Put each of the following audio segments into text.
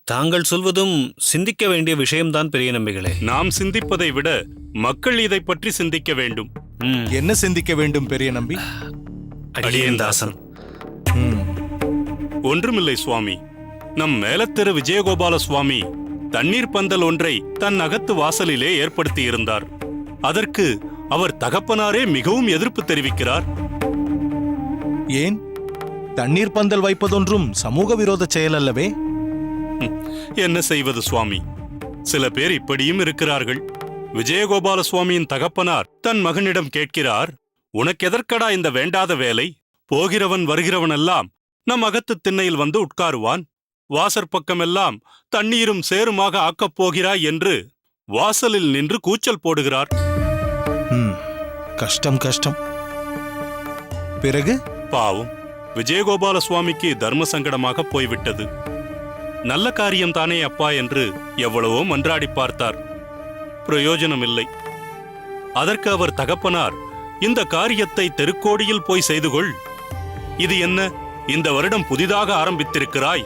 தாங்கள் சொல்வதும் சிந்திக்க வேண்டிய விஷயம்தான் பெரிய நம்பிகளே. நாம் சிந்திப்பதை விட மக்கள் இதை பற்றி சிந்திக்க வேண்டும். என்ன சிந்திக்க வேண்டும் பெரிய நம்பி? அடியேன் தாசன். ஒன்றுமில்லை சுவாமி. நம் மேலத்திரு விஜயகோபால சுவாமி தண்ணீர் பந்தல் ஒன்றை தன் அகத்து வாசலிலே ஏற்படுத்தியிருந்தார். அதற்கு அவர் தகப்பனாரே மிகவும் எதிர்ப்பு தெரிவிக்கிறார். ஏன்? தண்ணீர் பந்தல் வைப்பதொன்றும் சமூக விரோத செயல் அல்லவே? என்ன செய்வது சுவாமி? சில பேர் இப்படியும் இருக்கிறார்கள். விஜயகோபால சுவாமியின் தகப்பனார் தன் மகனிடம் கேட்கிறார், உனக்கெதற்கடா இந்த வேண்டாத வேலை? போகிறவன் வருகிறவனெல்லாம் நம் அகத்து திண்ணையில் வந்து உட்காருவான். வாசற்பக்கமெல்லாம் தண்ணீரும் சேருமாக ஆக்கப் போகிறாய் என்று வாசலில் நின்று கூச்சல் போடுகிறார். கஷ்டம் கஷ்டம். பிறகு? பாவம், விஜயகோபால சுவாமிக்கு தர்ம சங்கடமாக போய்விட்டது. நல்ல காரியம்தானே அப்பா என்று எவ்வளவோ மன்றாடி பார்த்தார். பிரயோஜனமில்லை. அதற்கு அவர் தகப்பனார், இந்த காரியத்தை தெருக்கோடியில் போய் செய்து கொள். இது என்ன, இந்த வருடம் புதிதாக ஆரம்பித்திருக்கிறாய்?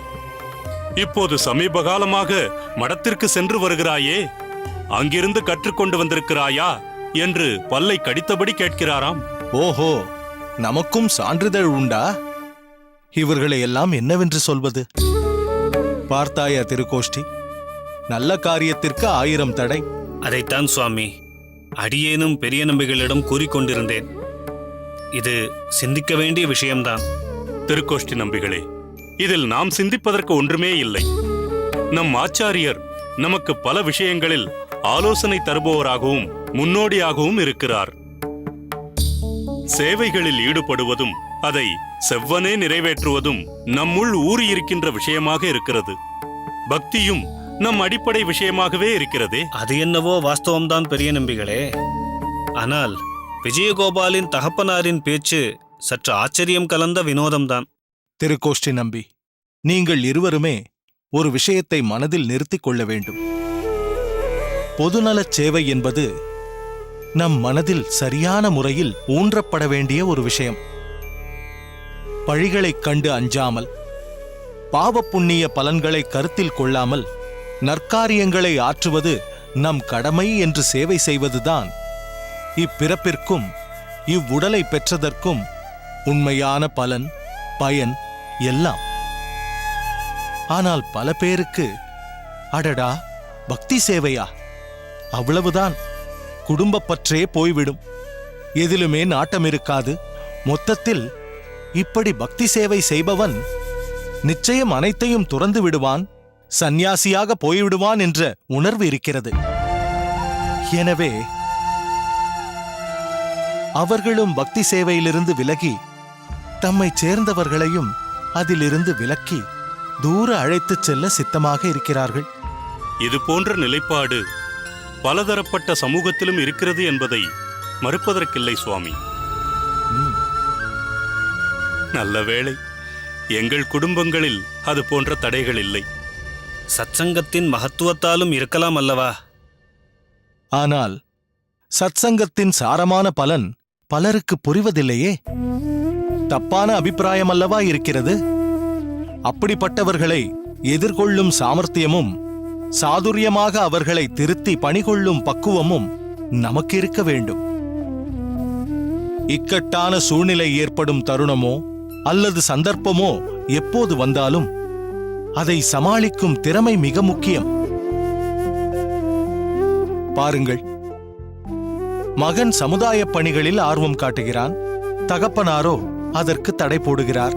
இப்போது சமீப காலமாக மடத்திற்கு சென்று வருகிறாயே, அங்கிருந்து கற்றுக்கொண்டு வந்திருக்கிறாயா என்று பல்லை கடித்தபடி கேட்கிறாராம். ஓஹோ, நமக்கும் சான்றிதழ் உண்டா? இவர்களை எல்லாம் என்னவென்று சொல்வது? பார்த்தாயா திருக்கோஷ்டி, நல்ல காரியத்திற்கு 1000 தடை. அதைத்தான் சுவாமி அடியேனும் பெரிய நம்பிகளிடம் கூறிக்கொண்டிருந்தேன். இது சிந்திக்க வேண்டிய விஷயம்தான். திருக்கோஷ்டி நம்பிகளே, இதில் நாம் சிந்திப்பதற்கு ஒன்றுமே இல்லை. நம் ஆச்சாரியர் நமக்கு பல விஷயங்களில் ஆலோசனை தருபவராகவும் முன்னோடியாகவும் இருக்கிறார். சேவைகளில் ஈடுபடுவதும் அதை செவ்வனே நிறைவேற்றுவதும் நம்முள் ஊறியிருக்கின்ற விஷயமாக இருக்கிறது. பக்தியும் நம் அடிப்படை விஷயமாகவே இருக்கிறதே. அது என்னவோ வாஸ்தவம்தான் பெரிய நம்பிகளே. ஆனால் விஜயகோபாலின் தகப்பனாரின் பேச்சு சற்று ஆச்சரியம் கலந்த வினோதம்தான். திருக்கோஷ்டி நம்பி, நீங்கள் இருவருமே ஒரு விஷயத்தை மனதில் நிறுத்திக் கொள்ள வேண்டும். பொதுநலச் சேவை என்பது நம் மனதில் சரியான முறையில் ஊன்றப்பட வேண்டிய ஒரு விஷயம். பழிகளைக் கண்டு அஞ்சாமல், பாவ புண்ணிய பலன்களை கருத்தில் கொள்ளாமல் நற்காரியங்களை ஆற்றுவது நம் கடமை என்று சேவை செய்வதுதான் இப்பிறப்பிற்கும் இவ்வுடலை பெற்றதற்கும் உண்மையான பலன், பயன் எல்லாம். ஆனால் பல பேருக்கு, அடடா பக்தி சேவையா, அவ்வளவுதான், குடும்பப் பற்றே போய்விடும், எதிலுமே நாட்டம் இருக்காது. மொத்தத்தில் இப்படி பக்தி சேவை செய்பவன் நிச்சயம் அனைத்தையும் துறந்து விடுவான், சந்நியாசியாக போய்விடுவான் என்ற உணர்வு இருக்கிறது. எனவே அவர்களும் பக்தி சேவையிலிருந்து விலகி தம்மைச் சேர்ந்தவர்களையும் அதிலிருந்து விலக்கி தூர அழைத்துச் செல்ல சித்தமாக இருக்கிறார்கள். இது போன்ற நிலைப்பாடு பலதரப்பட்ட சமூகத்திலும் இருக்கிறது என்பதை மறுப்பதற்கில்லை சுவாமி. நல்ல வேளை, எங்கள் குடும்பங்களில் அது போன்ற தடைகள் இல்லை. சத்சங்கத்தின் மகத்துவத்தாலும் இருக்கலாம் அல்லவா? ஆனால் சத்சங்கத்தின் சாரமான பலன் பலருக்கு புரிவதில்லையே. தப்பான அபிப்பிராயம் அல்லவா இருக்கிறது? அப்படிப்பட்டவர்களை எதிர்கொள்ளும் சாமர்த்தியமும் சாதுரியமாக அவர்களை திருத்தி பணிகொள்ளும் பக்குவமும் நமக்கு இருக்க வேண்டும். இக்கட்டான சூழ்நிலை ஏற்படும் தருணமோ அல்லது சந்தர்ப்பமோ எப்போது வந்தாலும் அதை சமாளிக்கும் திறமை மிக முக்கியம். பாருங்கள், மகன் சமுதாய பணிகளில் ஆர்வம் காட்டுகிறான், தகப்பனாரோ அதற்கு தடை போடுகிறார்.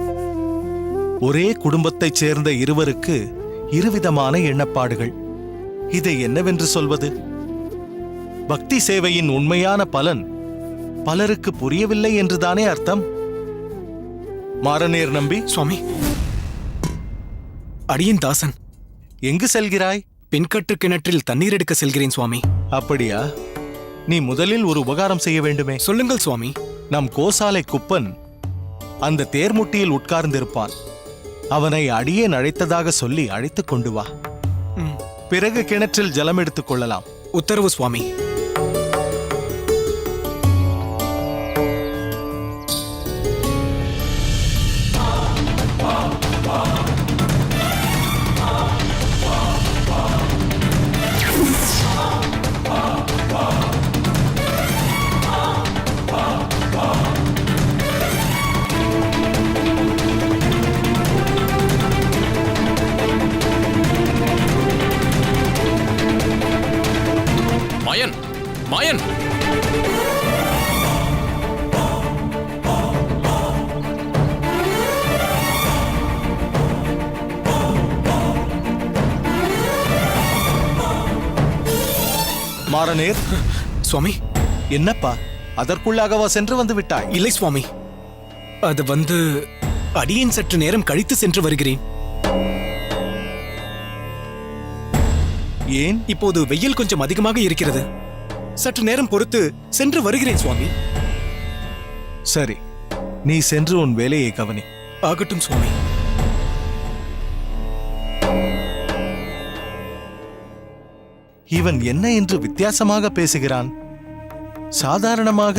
ஒரே குடும்பத்தைச் சேர்ந்த இருவருக்கு இருவிதமான எண்ணப்பாடுகள். இதை என்னவென்று சொல்வது? பக்தி சேவையின் உண்மையான பலன் பலருக்கு புரியவில்லை என்றுதானே அர்த்தம். மாரநேர் நம்பி. சுவாமி, அடியேன் தாசன். எங்கு செல்கிறாய்? பின்கட்டு கிணற்றில் தண்ணீர் எடுக்க செல்கிறேன் சுவாமி. அப்படியா? நீ முதலில் ஒரு உபகாரம் செய்ய வேண்டுமே. சொல்லுங்கள் சுவாமி. நம் கோசாலை குப்பன் அந்த தேர்முட்டியில் உட்கார்ந்திருப்பான். அவனை அடியேன் அழைத்ததாக சொல்லி அழைத்துக் கொண்டு வா. பிறகு கிணற்றில் ஜலம் எடுத்துக் கொள்ளலாம். உத்தரவு சுவாமி. மாறனேர், சுவாமி, என்னப்பா அதற்குள்ளாகவா சென்று வந்து விட்டாய்? இல்லை சுவாமி. அது அடியேன் சற்று நேரம் கழித்து சென்று வருகிறேன். ஏன்? இப்போது வெயில் கொஞ்சம் அதிகமாக இருக்கிறது. சற்று நேரம் பொறுத்து சென்று வருகிறேன் சுவாமி. சரி, நீ சென்று உன் வேலையை கவனி. ஆகட்டும் சுவாமி. இவன் என்ன என்று வித்தியாசமாக பேசுகிறான்? சாதாரணமாக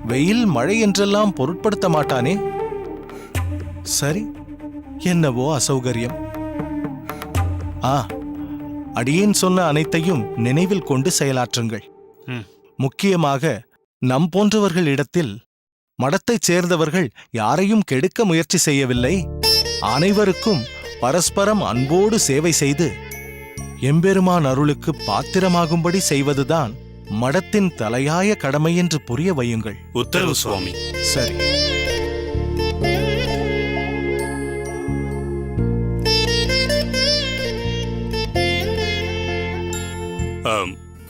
வெயில் மழை என்றெல்லாம் பொருட்படுத்த மாட்டானே. சரி, என்னவோ அசௌகரியம். அடியேன் சொன்ன அனைத்தையும் நினைவில் கொண்டு செயலாற்றுங்கள். முக்கியமாக நம் போன்றவர்களிடத்தில் மடத்தைச் சேர்ந்தவர்கள் யாரையும் கெடுக்க முயற்சி செய்யவில்லை. அனைவருக்கும் பரஸ்பரம் அன்போடு சேவை செய்து எம்பெருமான் அருளுக்கு பாத்திரமாகும்படி செய்வதுதான் மடத்தின் தலையாய கடமை என்று புரிய வையுங்கள். உத்தரவு சுவாமி. சரி.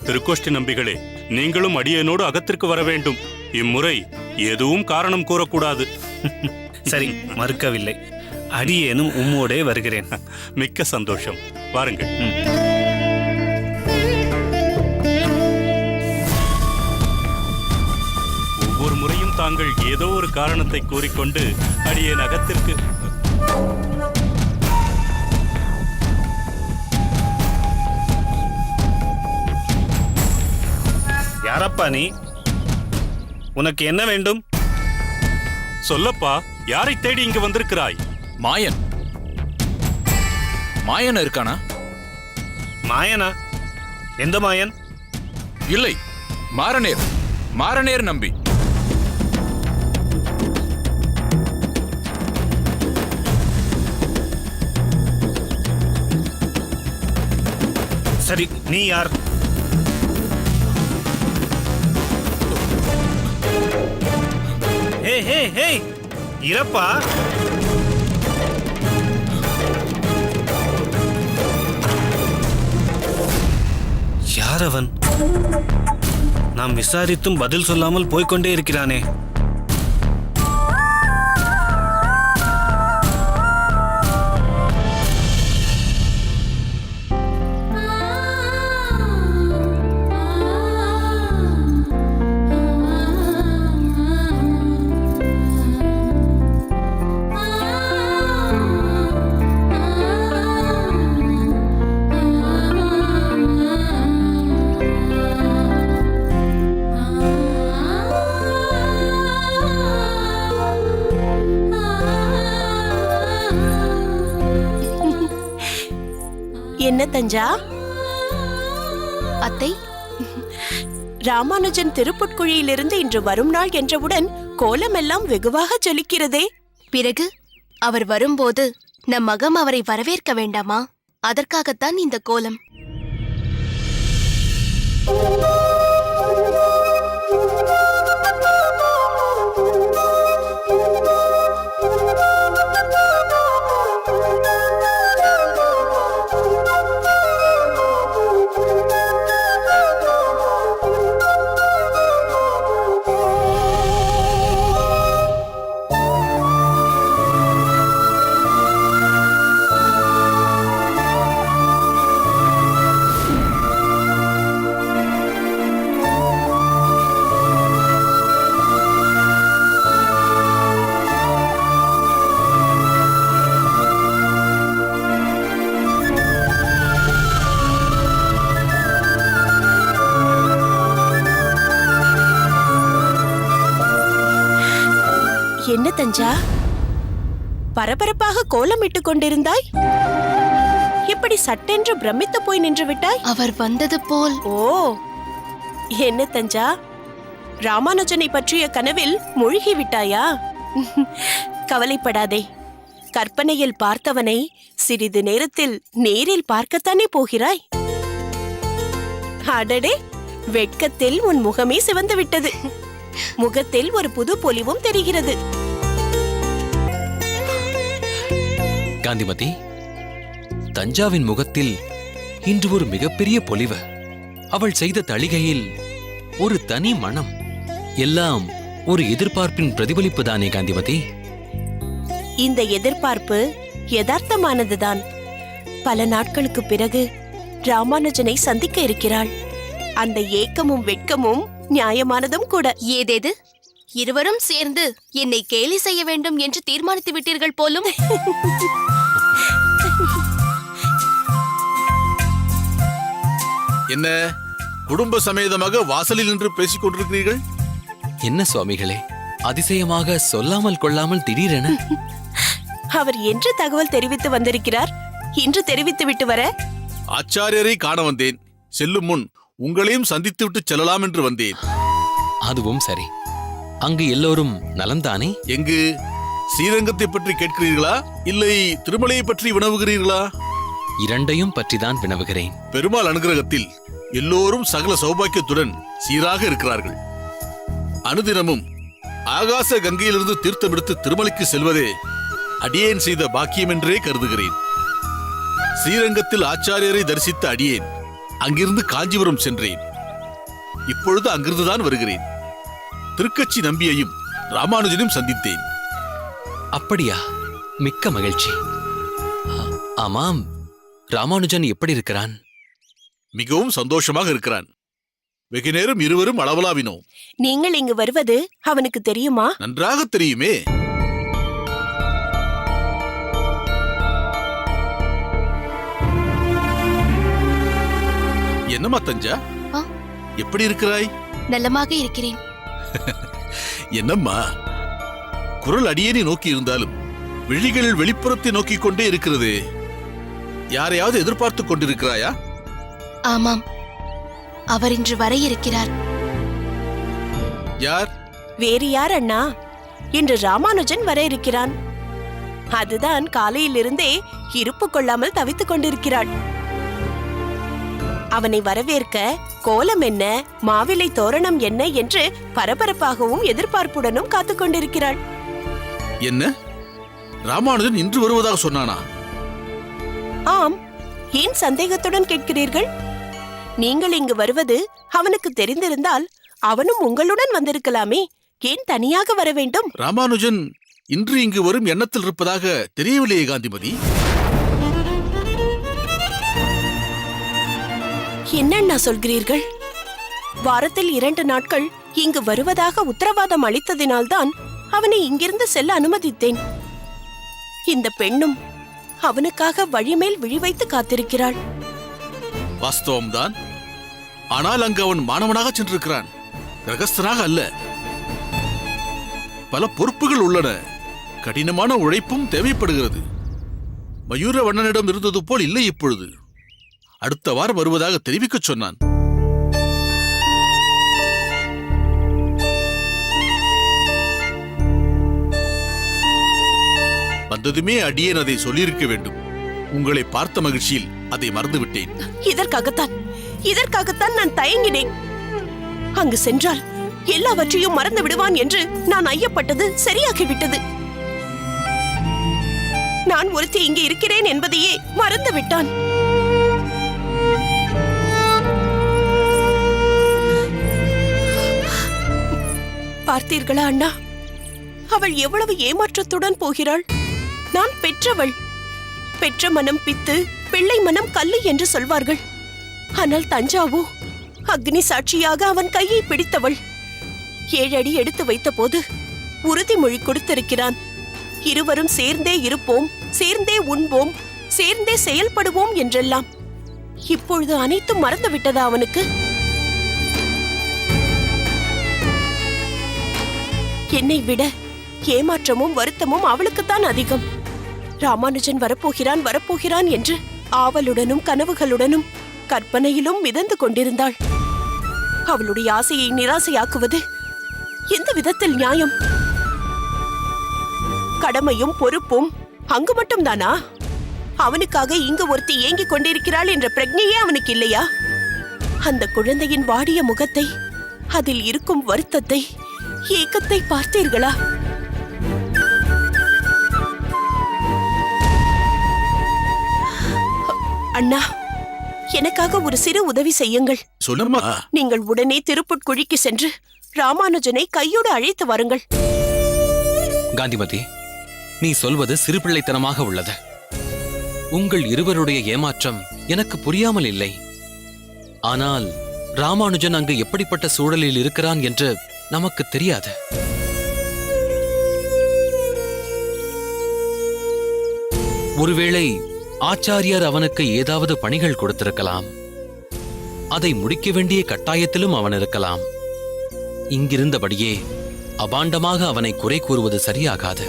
திருக்கோஷ்டி நம்பிகளே, நீங்களும் அடியேனோடு அகத்திற்கு வர வேண்டும். இம்முறை எதுவும் காரணம் கூறக்கூடாது. சரி, மறுக்கவில்லை. அடியேனும் உம்மோடே வருகிறேன். மிக்க சந்தோஷம். வாருங்கள். ஒவ்வொரு முறையும் தாங்கள் ஏதோ ஒரு காரணத்தை கூறிக்கொண்டு அடியேன் அகத்திற்கு... யாரப்பா நீ? உனக்கு என்ன வேண்டும்? சொல்லப்பா, யாரை தேடி இங்கு வந்திருக்கிறாய்? மாயன். மாயன் இருக்கானா? மாயனா? எந்த மாயன்? இல்லை, மாறனேர். மாறனேர் நம்பி. சரி, நீ யார்? ஹே ஹே ஹே, இறப்பா. யார் அவன்? நாம் விசாரித்தும் பதில் சொல்லாமல் போய்கொண்டே இருக்கிறானே. என்ன தஞ்சா? அத்தை, ராமானுஜன் திருப்புட்குழியிலிருந்து இன்று வரும் நாள் என்றவுடன் கோலமெல்லாம் வெகுவாக ஜொலிக்கிறதே. பிறகு அவர் வரும்போது நம் மகம் அவரை வரவேற்க வேண்டாமா? அதற்காகத்தான் இந்த கோலம். என்ன தஞ்சா, பரபரப்பாக கோலமிட்டுக் கொண்டிருந்தாய்? இப்படி சட்டென்று பிரமித்து போய் நின்று விட்டாய்? அவர் வந்தது போல். ஓ, என்ன தஞ்சா, ராமானுஜனை பற்றிய கனவில் மூழ்கி விட்டாயா? கவலைப்படாதே, கற்பனையில் பார்த்தவனை சிறிது நேரத்தில் நேரில் பார்க்கத்தானே போகிறாய். அடடே, வெட்கத்தில் உன் முகமே சிவந்து விட்டது. முகத்தில் ஒரு புது பொலிவும் தெரிகிறது. காந்திமதி, தஞ்சாவின் முகத்தில் இன்று ஒரு மிகப்பெரிய பொலிவு. அவள் செய்த தளிகையில் ஒரு தனி மனம். எல்லாம் ஒரு எதிர்பார்ப்பின் பிரதிபலிப்புதானே காந்திமதி? இந்த எதிர்பார்ப்பு யதார்த்தமானதுதான். பல நாட்களுக்கு பிறகு ராமானுஜனை சந்திக்க இருக்கிறாள். அந்த ஏக்கமும் வெட்கமும் நியாயமானதும் கூட. ஏதேது இருவரும் சேர்ந்து என்னை கேலி செய்ய வேண்டும் என்று தீர்மானித்து விட்டீர்கள் போலும். என்ன குடும்ப சமேதமாக வாசலில் நின்று பேசிக் கொண்டிருக்கிறீர்கள்? என்ன சுவாமிகளே, அதிசயமாக சொல்லாமல் கொள்ளாமல் திடீரென. அவர் என்று தகவல் தெரிவித்து வந்திருக்கிறார்? இன்று தெரிவித்து விட்டு வர? ஆச்சாரியரை காண வந்தேன். செல்லும் முன் உங்களையும் சந்தித்துவிட்டு செல்லலாம் என்று வந்தேன். அதுவும் சரி. அங்கு எல்லோரும் நலம்தானே? எங்கு? ஸ்ரீரங்கத்தை பற்றி கேட்கிறீர்களா, இல்லை திருமலையை பற்றி வினவுகிறீர்களா? இரண்டையும் பற்றிதான் வினவுகிறேன். பெருமாள் அனுகிரகத்தில் எல்லோரும் சகல சௌபாக்கியத்துடன் சீராக இருக்கிறார்கள். அனுதினமும் ஆகாச கங்கையிலிருந்து தீர்த்தமெடுத்து திருமலைக்கு செல்வதே அடியேன் செய்த பாக்கியம் என்றே கருதுகிறேன். ஸ்ரீரங்கத்தில் ஆச்சாரியரை தரிசித்த அடியேன் அங்கிருந்து காஞ்சிபுரம் சென்றேன். இப்பொழுது அங்கிருந்துதான் வருகிறேன். திருக்கச்சி நம்பியையும் ராமானுஜனையும் சந்தித்தேன். அப்படியா? மிக்க மகிழ்ச்சி. ஆமாம், ராமானுஜன் எப்படி இருக்கிறான்? மிகவும் சந்தோஷமாக இருக்கிறான். வெகு நேரம் இருவரும் அளவலாவினோம். நீங்கள் இங்கு வருவது அவனுக்கு தெரியுமா? நன்றாக தெரியுமே. என்னம்மா தஞ்சா, ஆ? எப்படி இருக்கிறாய்? நலமாக இருக்கிறேன். என்னம்மா குரல் அடியேனை நோக்கி இருந்தாலும் விழிகள் வெளிப்புறத்தை நோக்கிக் கொண்டே இருக்கிறது. யாரையாவது எதிர்பார்த்துக் கொண்டிருக்கிறாயா? ஆமாம், அவர் இன்று வர இருக்கிறார். யார்? வேறு யார் அண்ணா? இன்று ராமானுஜன் வர இருக்கிறான். அதுதான் காலையிலிருந்தே இருப்பு கொள்ளாமல் தவித்துக் கொண்டிருக்கிறாள். அவனை வரவேற்க கோலம் என்ன, மாவிலை தோரணம் என்ன என்று பரபரப்பாகவும் எதிர்பார்ப்புடனும் காத்துக் கொண்டிருக்கிறாள். என்ன, ராமானுஜன் இன்று வருவதாக சொன்னானா? ஆம். ஏன் சந்தேகத்துடன் கேட்கிறீர்கள்? நீங்கள் இங்கு வருவது அவனுக்கு தெரிந்திருந்தால் அவனும் உங்களுடன் வந்திருக்கலாமே. ஏன் தனியாக வர வேண்டும்? ராமானுஜன் இன்று இங்கு வரும் எண்ணத்தில் இருப்பதாக தெரியவில்லையே காந்திமதி. என்னண்ணா சொல்கிறீர்கள்? வாரத்தில் 2 நாட்கள் இங்கு வருவதாக உத்தரவாதம் அளித்ததினால்தான் அவனை இங்கிருந்து செல்ல அனுமதித்தேன். இந்த பெண்ணும் அவனுக்காக வழிமேல் விழி வைத்து காத்திருக்கிறாள். வாஸ்தவம்தான். ஆனால் அங்கு அவன் மாணவனாக சென்றிருக்கிறான், கிரகஸ்தனாக அல்ல. பல பொறுப்புகள் உள்ளன. கடினமான உழைப்பும் தேவைப்படுகிறது. மயூரவண்ணனிடம் இருந்தது போல் இல்லை இப்பொழுது. அடுத்த வாரம் வருவதாக தெரிவிக்க சொன்னான். வந்ததுமே அடியேன் அதை சொல்லியிருக்க வேண்டும். உங்களை பார்த்த மகிழ்ச்சியில் அதை மறந்துவிட்டேன். இதற்காகத்தான் நான் தயங்கினேன். அங்கு சென்றால் எல்லாவற்றையும் மறந்து விடுவான் என்று நான் ஐயப்பட்டது சரியாகிவிட்டது. நான் ஒருத்தி இங்கே இருக்கிறேன் என்பதையே மறந்து விட்டான். பார்த்தீர்களா அண்ணா, அவள் எவ்வளவு ஏமாற்றத்துடன் போகிறாள். நான் பெற்றவள். பெற்ற மனம் பித்து, பிள்ளை மனம் கல்லு என்று சொல்வார்கள். ஆனால் தஞ்சாவோ அக்னி சாட்சியாக அவன் கையை பிடித்தவள். 7 அடி எடுத்து வைத்த போது உறுதிமொழி கொடுத்திருக்கிறான். இருவரும் சேர்ந்தே இருப்போம், சேர்ந்தே உண்போம், சேர்ந்தே செயல்படுவோம் என்றெல்லாம். இப்பொழுது அனைத்தும் மறந்து விட்டதா அவனுக்கு? என்னை விட ஏமாற்றமும் வருத்தமும் அவளுக்குத்தான் அதிகம். ராமானுஜன் வரப்போகிறான் என்று ஆவலுடனும் கனவுகளுடனும் கற்பனையிலும் மிதந்து கொண்டிருந்தாள். அவளுடைய ஆசையை நிராசையாக்குவது எந்த விதத்தில் நியாயம்? கடமையும் பொறுப்பும் அங்கு மட்டும் தானா? அவனுக்காக இங்கு ஒருத்தி ஏங்கிக் கொண்டிருக்கிறாள் என்ற பிரக்ஞையே அவனுக்கு இல்லையா? அந்த குழந்தையின் வாடிய முகத்தை, அதில் இருக்கும் வருத்தத்தை, ஏக்கத்தை பார்த்தீர்களா? அண்ணா, எனக்காக ஒரு சிறு உதவி செய்யுங்கள். சொல்லுமா. நீங்கள் உடனே திருப்புட்குழிக்கு சென்று ராமானுஜனை கையோடு அழைத்து வாருங்கள். காந்திமதி, நீ சொல்வது சிறுபிள்ளைத்தனமாக உள்ளது. உங்கள் இருவருடைய ஏமாற்றம் எனக்கு புரியாமல் இல்லை. ஆனால் ராமானுஜன் அங்கு எப்படிப்பட்ட சூழலில் இருக்கிறான் என்று நமக்கு தெரியாது. ஒருவேளை ஆச்சாரியார் அவனுக்கு ஏதாவது பணிகள் கொடுத்திருக்கலாம். அதை முடிக்க வேண்டிய கட்டாயத்திலும் அவன் இருக்கலாம். இங்கிருந்தபடியே அபாண்டமாக அவனை குறை கூறுவது சரியாகாது.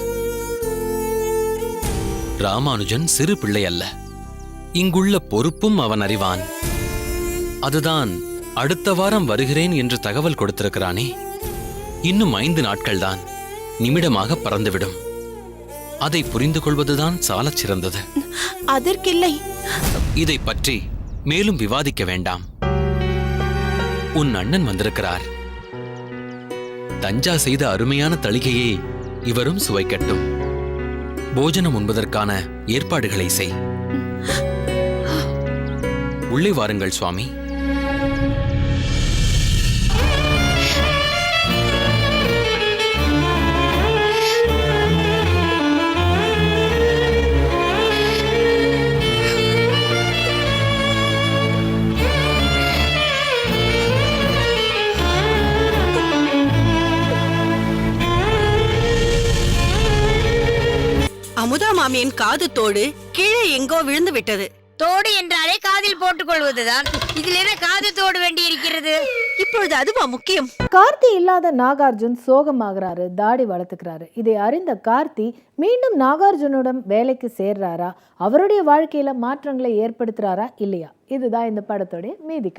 ராமானுஜன் சிறு பிள்ளை அல்ல. இங்குள்ள பொறுப்பும் அவன் அறிவான். அதுதான் அடுத்த வாரம் வருகிறேன் என்று தகவல் கொடுத்திருக்கிறானே. இன்னும் 5 நாட்கள்தான் நிமிடமாக பறந்துவிடும். அதை புரிந்து கொள்வதுதான் சாலச் சிறந்தது. அதற்கில்லை. இதை பற்றி மேலும் விவாதிக்க வேண்டாம். உன் அண்ணன் வந்திருக்கிறார். தஞ்சா செய்த அருமையான தளிகையை இவரும் சுவைக்கட்டும். போஜனம் உண்பதற்கான ஏற்பாடுகளை செய். உள்ளே வாருங்கள் சுவாமி. அமுதா மாமியின் காது தோடு கீழே எங்கோ விழுந்து விட்டது. தோடு என்றாலே காதில் போட்டுக் கொள்வதுதான். இதில் என்ன காது தோடு வேண்டி இருக்கிறது? இப்பொழுது அதுவா முக்கியம்? கார்த்தி இல்லாத நாகார்ஜுன் சோகமாகறாரு, தாடி வளர்த்துக்கிறாரு. இதை அறிந்த கார்த்தி மீண்டும் நாகார்ஜுனுடன் வேலைக்கு சேர்றாரா, அவருடைய வாழ்க்கையில மாற்றங்களை ஏற்படுத்துறாரா இல்லையா? இதுதான் இந்த படத்தோட மீதி.